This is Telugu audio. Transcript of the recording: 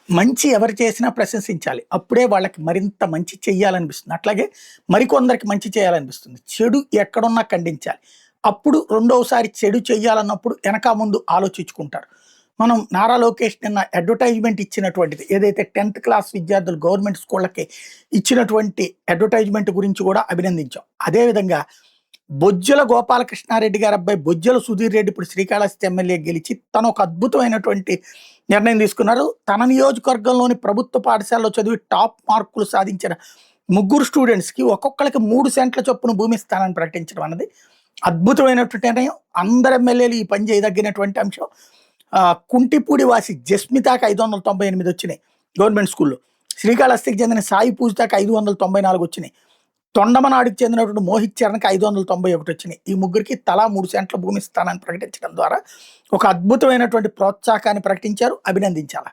మంచి ఎవరు చేసినా ప్రశంసించాలి. అప్పుడే వాళ్ళకి మరింత మంచి చెయ్యాలనిపిస్తుంది. అట్లాగే మరికొందరికి మంచి చేయాలనిపిస్తుంది. చెడు ఎక్కడున్నా ఖండించాలి. అప్పుడు రెండోసారి చెడు చెయ్యాలన్నప్పుడు ఎనక ముందు ఆలోచించుకుంటారు. మనం నారా లోకేష్ నిన్న అడ్వర్టైజ్‌మెంట్ ఇచ్చినటువంటిది ఏదైతే 10థ్ క్లాస్ విద్యార్థులు గవర్నమెంట్ స్కూళ్ళకి ఇచ్చినటువంటి అడ్వర్టైజ్‌మెంట్ గురించి కూడా అభినందించాం. అదే విధంగా బొజ్జల గోపాలకృష్ణారెడ్డి గారి అబ్బాయి బొజ్జల సుధీర్ రెడ్డి ఇప్పుడు శ్రీకాళహస్తి ఎమ్మెల్యే గెలిచి తను ఒక అద్భుతమైనటువంటి నిర్ణయం తీసుకున్నారు. తన నియోజకవర్గంలోని ప్రభుత్వ పాఠశాలలో చదివి టాప్ మార్కులు సాధించిన ముగ్గురు స్టూడెంట్స్‌కి ఒక్కొక్కళ్ళకి 3 సెంట్ల చొప్పున భూమి ఇస్తానని ప్రకటించడం అన్నది అద్భుతమైనటువంటి నిర్ణయం. అందరు ఎమ్మెల్యేలు ఈ పని చేయదగినటువంటి అంశం. కుంటిపూడి వాసి జస్మితాకి 598 వచ్చినాయి గవర్నమెంట్ స్కూల్‌లో. శ్రీకాళహస్తికి చెందిన సాయి పూజితకి 594 వచ్చినాయి. తొండమనాడుకి చెందినటువంటి మోహిత్ చరణ్‌కి 591 వచ్చినాయి. ఈ ముగ్గురికి తలా 3 సెంట్ల భూమి ఇస్తానని ప్రకటించడం ద్వారా ఒక అద్భుతమైనటువంటి ప్రోత్సాహాన్ని ప్రకటించారు. అభినందించాలా.